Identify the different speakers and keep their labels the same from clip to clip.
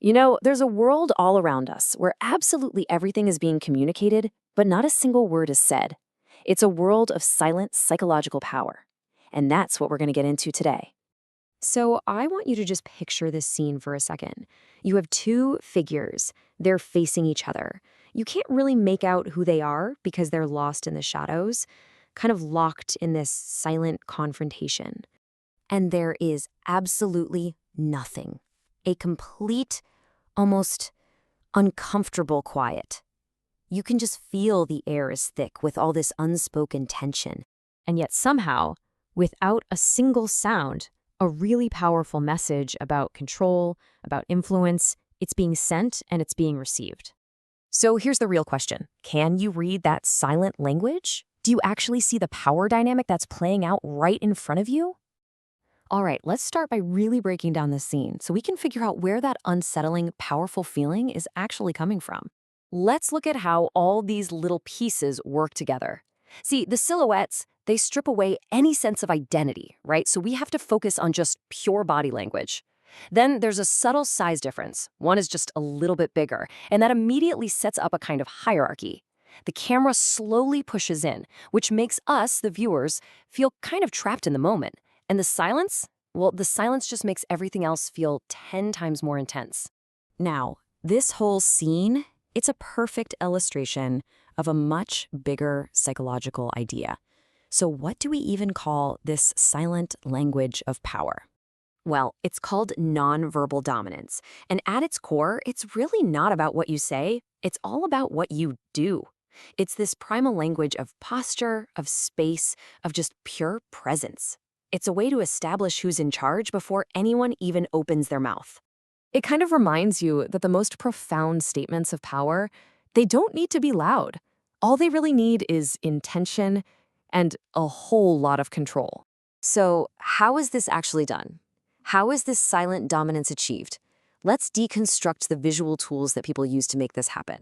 Speaker 1: There's a world all around us where absolutely everything is being communicated, but not a single word is said. It's a world of silent psychological power. And that's what we're going to get into today. So I want you to just picture this scene for a second. You have two figures. They're facing each other. You can't really make out who they are because they're lost in the shadows, kind of locked in this silent confrontation. And there is absolutely nothing. A complete, almost uncomfortable quiet. You can just feel the air is thick with all this unspoken tension. And yet somehow, without a single sound, a really powerful message about control, about influence, it's being sent and it's being received. So here's the real question. Can you read that silent language? Do you actually see the power dynamic that's playing out right in front of you? All right, let's start by really breaking down the scene so we can figure out where that unsettling, powerful feeling is actually coming from. Let's look at how all these little pieces work together. See, the silhouettes, they strip away any sense of identity, right? So we have to focus on just pure body language. Then there's a subtle size difference. One is just a little bit bigger, and that immediately sets up a kind of hierarchy. The camera slowly pushes in, which makes us, the viewers, feel kind of trapped in the moment. And the silence? Well, the silence just makes everything else feel 10 times more intense. Now, this whole scene, it's a perfect illustration of a much bigger psychological idea. So what do we even call this silent language of power? Well, it's called nonverbal dominance. And at its core, it's really not about what you say. It's all about what you do. It's this primal language of posture, of space, of just pure presence. It's a way to establish who's in charge before anyone even opens their mouth. It kind of reminds you that the most profound statements of power, they don't need to be loud. All they really need is intention and a whole lot of control. So how is this actually done? How is this silent dominance achieved? Let's deconstruct the visual tools that people use to make this happen.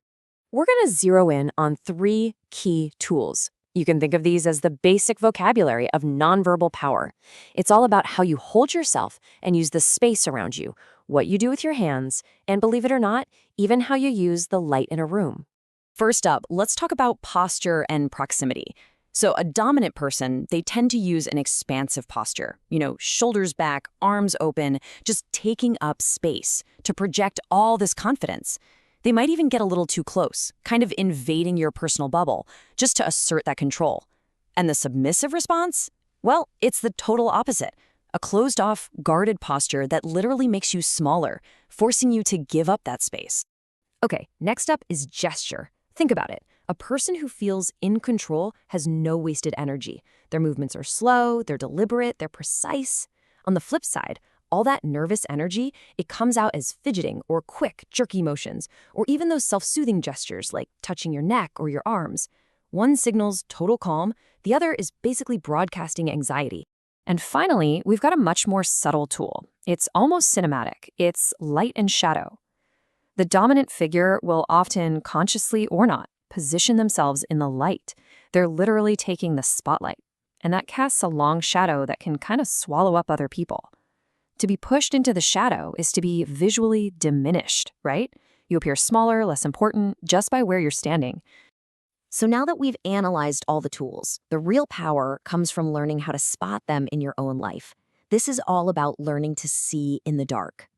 Speaker 1: We're going to zero in on 3 key tools. You can think of these as the basic vocabulary of nonverbal power. It's all about how you hold yourself and use the space around you, what you do with your hands, and believe it or not, even how you use the light in a room. First up, let's talk about posture and proximity. So a dominant person, they tend to use an expansive posture, shoulders back, arms open, just taking up space to project all this confidence. They might even get a little too close, kind of invading your personal bubble, just to assert that control. And the submissive response? Well, it's the total opposite. A closed-off, guarded posture that literally makes you smaller, forcing you to give up that space. Okay, next up is gesture. Think about it. A person who feels in control has no wasted energy. Their movements are slow, they're deliberate, they're precise. On the flip side, all that nervous energy, it comes out as fidgeting or quick, jerky motions, or even those self-soothing gestures like touching your neck or your arms. One signals total calm, the other is basically broadcasting anxiety. And finally, we've got a much more subtle tool. It's almost cinematic. It's light and shadow. The dominant figure will often, consciously or not, position themselves in the light. They're literally taking the spotlight. And that casts a long shadow that can kind of swallow up other people. To be pushed into the shadow is to be visually diminished, right? You appear smaller, less important, just by where you're standing. So now that we've analyzed all the tools, the real power comes from learning how to spot them in your own life. This is all about learning to see in the dark.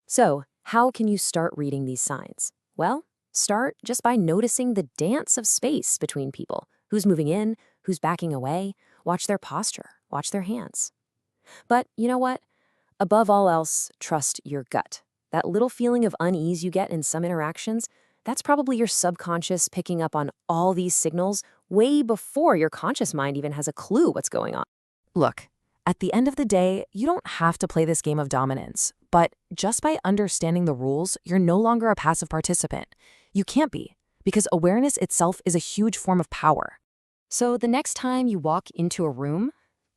Speaker 1: So, how can you start reading these signs? Well, start just by noticing the dance of space between people. Who's moving in, who's backing away. Watch their posture, watch their hands. But you know what? Above all else, trust your gut. That little feeling of unease you get in some interactions, that's probably your subconscious picking up on all these signals way before your conscious mind even has a clue what's going on. Look, at the end of the day, you don't have to play this game of dominance, but just by understanding the rules, you're no longer a passive participant. You can't be, because awareness itself is a huge form of power. So the next time you walk into a room,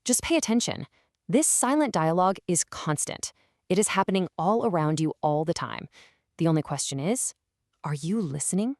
Speaker 1: just pay attention. This silent dialogue is constant. It is happening all around you all the time. The only question is, are you listening?